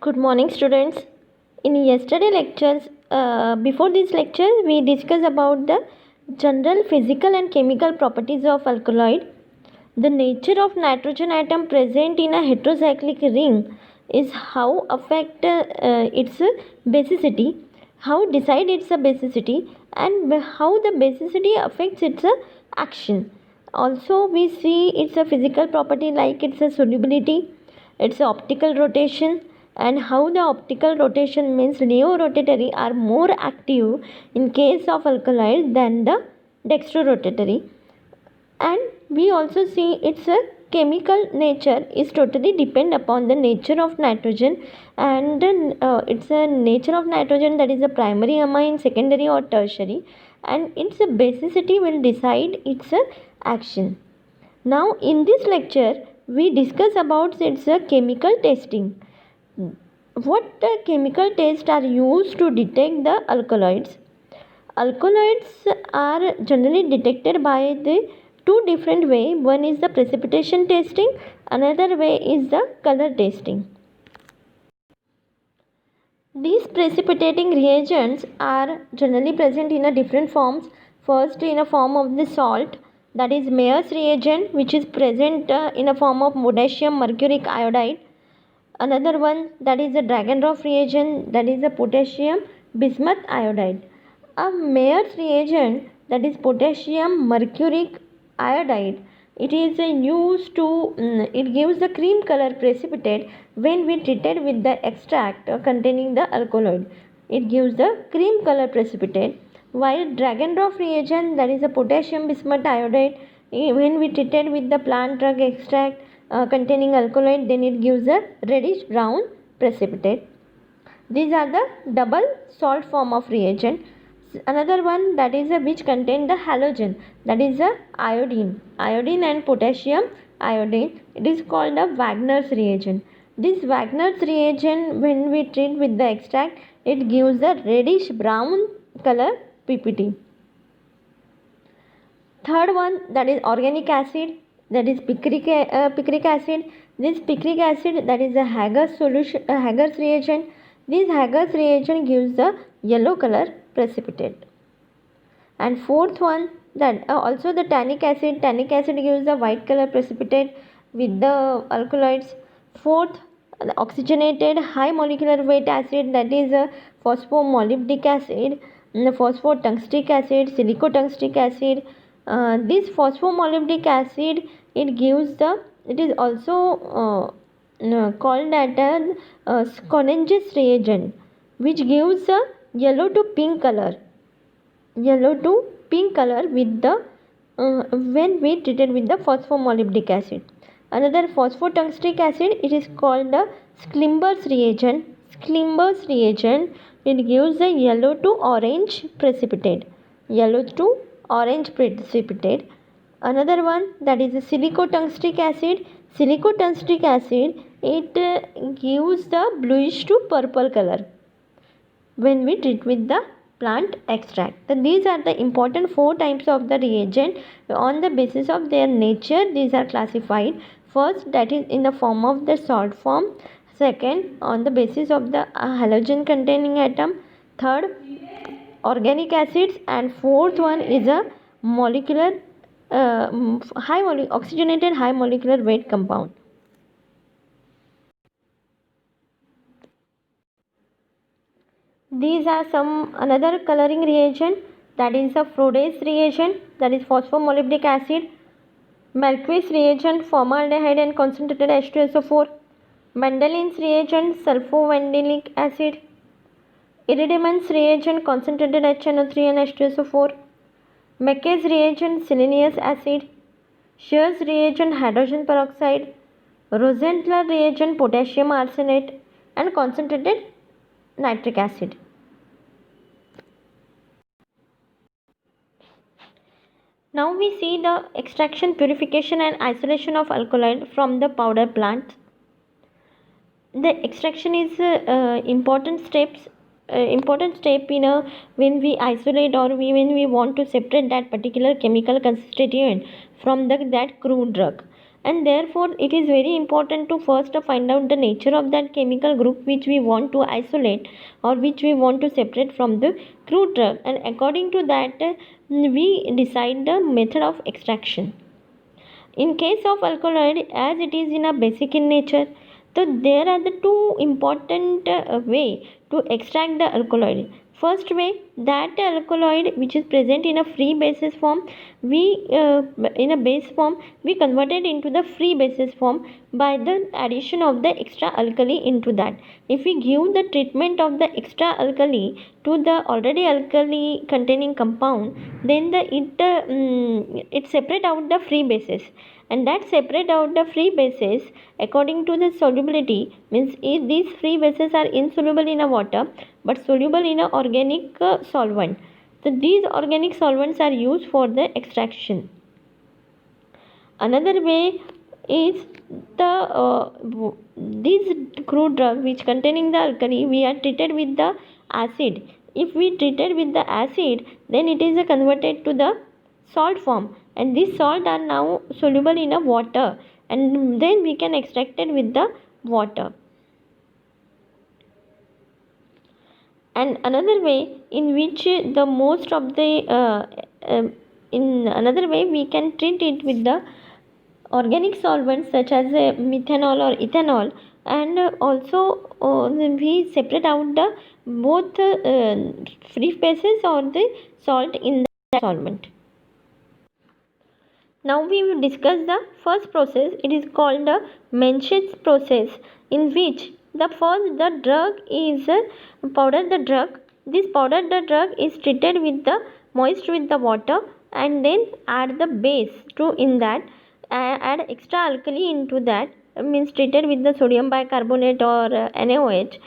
Good morning, students. In yesterday lectures, before this lecture, we discussed about the general physical and chemical properties of alkaloid. The nature of nitrogen atom present in a heterocyclic ring is how affect its basicity, how decide its basicity, and how the basicity affects its action. Also, we see its a physical property like its solubility, its optical rotation, and how the optical rotation means neo-rotatory are more active in case of alkaloid than the dextrorotatory. And we also see its chemical nature is totally depend upon the nature of nitrogen, and it's a nature of nitrogen, that is a primary amine, secondary or tertiary, and its basicity will decide its action. Now in this lecture we discuss about its chemical testing. What chemical tests are used to detect the alkaloids? Alkaloids are generally detected by the two different way. One is the precipitation testing, another way is the color testing. These precipitating reagents are generally present in a different forms. First, in a form of the salt, that is Mayer's reagent, which is present in a form of potassium mercuric iodide. Another one, that is a Dragonroff reagent, that is a potassium bismuth iodide. A Mayer's reagent, that is potassium mercuric iodide, it is used to it gives the cream color precipitate when we treated with the extract containing the alkaloid. It gives the cream color precipitate, while Dragonroff reagent, that is a potassium bismuth iodide, when we treated with the plant drug extract containing alkaloid, then it gives a reddish brown precipitate. These are the double salt form of reagent. Another one, that is which contain the halogen, that is iodine and potassium iodine. It is called a Wagner's reagent. This Wagner's reagent, when we treat with the extract, it gives a reddish brown color PPT. Third one, that is organic acid, that is picric acid. This picric acid, that is a Hager's solution, Hager's reagent. This Hager's reagent gives the yellow color precipitate. And fourth one, that also the tannic acid gives the white color precipitate with the alkaloids. Fourth, the oxygenated high molecular weight acid, that is a phosphomolybdic acid, phosphotungstic acid, silicotungstic acid. This phosphomolybdic acid, it is also called at a Sconenges reagent, which gives a yellow to pink color with the when we treated with the phosphomolybdic acid. Another phosphotungstic acid, it is called the Schlimber's reagent. It gives a yellow to orange precipitate. Another one, that is a silicotungstic acid. It gives the bluish to purple color when we treat with the plant extract. So these are the important 4 types of the reagent. On the basis of their nature, these are classified. First, that is in the form of the salt form. Second, on the basis of the halogen containing atom. Third, organic acids. And fourth one is a molecular oxygenated high molecular weight compound. These are some another coloring reagent, that is a Froday's reagent, that is phosphomolybdic acid. Marquis reagent, formaldehyde and concentrated H2SO4. Mendelin's reagent, sulfovanillic acid. Iridimann's reagent, concentrated HNO3 and H2SO4. Mackay's reagent, selenious acid. Shear's reagent, hydrogen peroxide. Rosenthaler reagent, potassium arsenate and concentrated nitric acid. Now we see the extraction, purification and isolation of alkaloid from the powder plant. The extraction is important step in when we isolate or when we want to separate that particular chemical constituent from that crude drug. and therefore it is very important to first find out the nature of that chemical group which we want to isolate or which we want to separate from the crude drug, and according to that we decide the method of extraction. In case of alkaloid, as it is in a basic in nature, so there are the two important way to extract the alkaloid. First way, that alkaloid which is present in a free basis form, we in a base form we convert it into the free basis form by the addition of the extra alkali into that. If we give the treatment of the extra alkali to the already alkali containing compound, then it separate out the free bases, and that separate out the free bases according to the solubility, means if these free bases are insoluble in a water but soluble in a organic solvent, so these organic solvents are used for the extraction. Another way is these crude drug which containing the alkali we are treated with the acid. If we treated with the acid, then it is converted to the salt form, and these salt are now soluble in a water, and then we can extract it with the water. And another way in which the most of the in another way we can treat it with the organic solvents such as methanol or ethanol, and also we separate out the both free bases or the salt in the solvent. Now we will discuss the first process. It is called the Mencken's process, in which the first the drug is powder the drug. This powder the drug is treated with the moist with the water, and then add the base to in that, add extra alkali into that, means treated with the sodium bicarbonate or NaOH.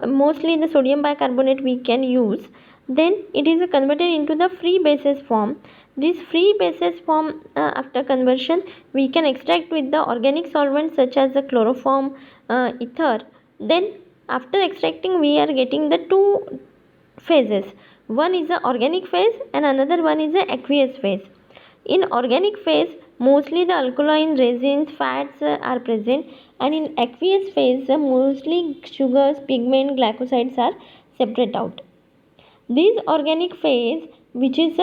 Mostly the sodium bicarbonate we can use. Then it is converted into the free bases form. This free bases form, after conversion we can extract with the organic solvents such as the chloroform, ether. Then after extracting we are getting the two phases. One is the organic phase and another one is the aqueous phase. In organic phase, mostly the alkaline resins, fats are present, and in aqueous phase, mostly sugars, pigment, glycosides are separate out. This organic phase, which is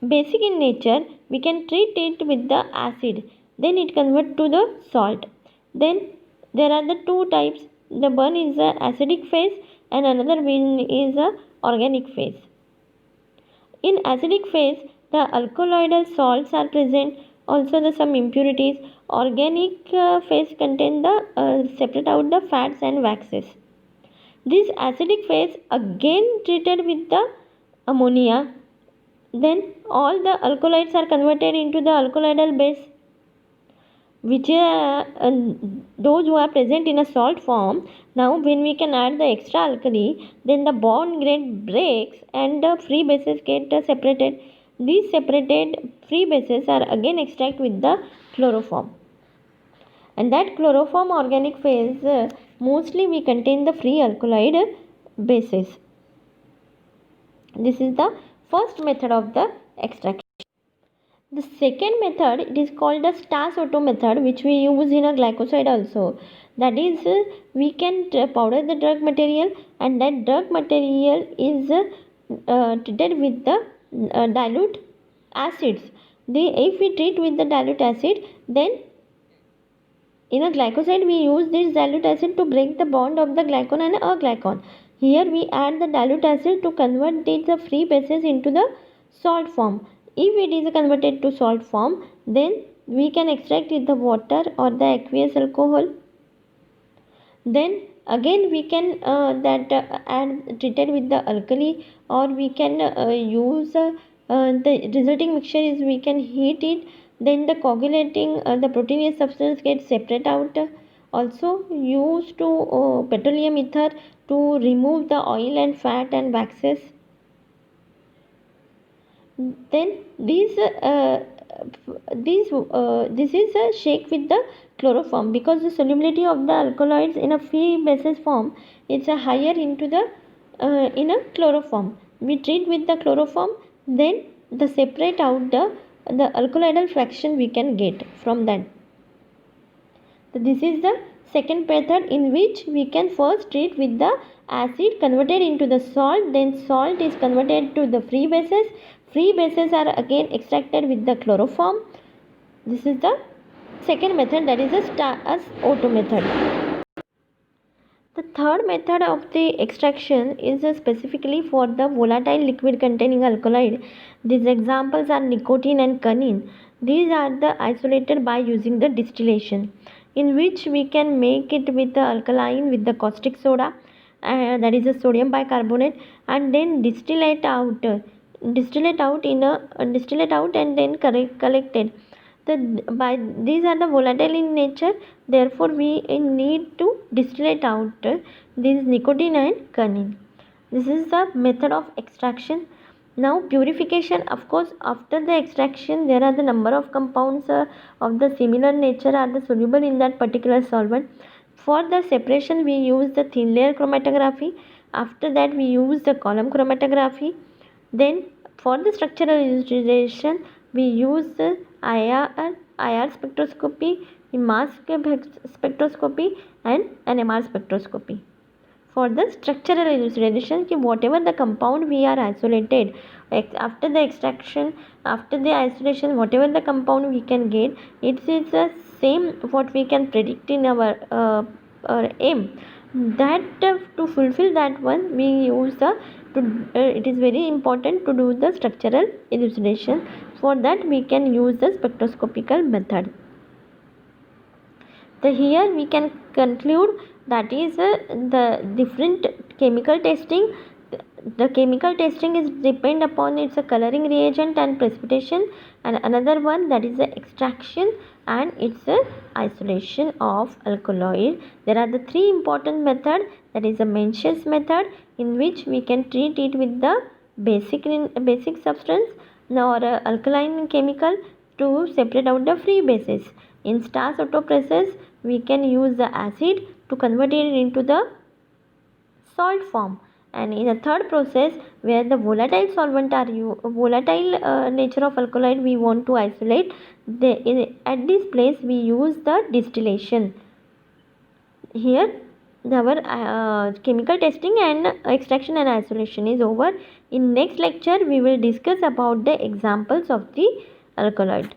basic in nature, we can treat it with the acid. Then it convert to the salt. Then there are the two types. The one is the acidic phase and another one is the organic phase. In acidic phase, the alkaloidal salts are present, also the some impurities. Organic phase contain the separate out the fats and waxes. This acidic phase again treated with the ammonia. Then all the alkaloids are converted into the alkaloidal base, which are those who are present in a salt form. Now when we can add the extra alkali, then the bond get breaks and the free bases get separated. These separated free bases are again extracted with the chloroform, and that chloroform organic phase mostly we contain the free alkaloid bases. This is the first method of the extraction. The second method, it is called the Stas-Otto method, which we use in a glycoside also. That is, we can powder the drug material, and that drug material is treated with the dilute acids. If we treat with the dilute acid, then in a glycoside we use this dilute acid to break the bond of the glycon and a glycon. Here we add the dilute acid to convert the free bases into the salt form. If it is converted to salt form, then we can extract with the water or the aqueous alcohol. Then again we can add treated with the alkali, or we can use the resulting mixture is we can heat it. Then the coagulating the proteinous substance gets separate out. Also used to petroleum ether to remove the oil and fat and waxes. Then this is a shake with the chloroform, because the solubility of the alkaloids in a free basis form is higher into the in a chloroform. We treat with the chloroform, then the separate out the alkaloidal fraction we can get from that. So this is the second method in which we can first treat with the acid converted into the salt, then salt is converted to the free bases. Free bases are again extracted with the chloroform. This is the second method, that is a O2 method. The third method of the extraction is specifically for the volatile liquid containing alkaloid. These examples are nicotine and cunene. These are the isolated by using the distillation, in which we can make it with the alkaline with the caustic soda, that is a sodium bicarbonate, and then distill it out and then collected. These are the volatile in nature, therefore we need to distillate out this nicotine and cunene. This is the method of extraction. Now purification, of course, after the extraction there are the number of compounds of the similar nature are the soluble in that particular solvent. For the separation we use the thin layer chromatography. After that we use the column chromatography. Then for the structural elucidation we use the IR spectroscopy, mass spectroscopy and NMR spectroscopy. For the structural elucidation, whatever the compound we are isolated, after the extraction, after the isolation, whatever the compound we can get, it is the same what we can predict in our aim. That to fulfill that one, we use it is very important to do the structural elucidation. For that we can use the spectroscopical method. So here we can conclude that is the different chemical testing. The chemical testing is depend upon its coloring reagent and precipitation, and another one that is the extraction and its isolation of alkaloid. There are the three important methods, that is the Mencius method, in which we can treat it with the basic substance or alkaline chemical to separate out the free bases. In Stas auto process we can use the acid to convert it into the salt form, and in a third process where the volatile solvent are volatile nature of alkaloid we want to isolate, at this place we use the distillation. Here our chemical testing and extraction and isolation is over. In next lecture we will discuss about the examples of the alkaloid.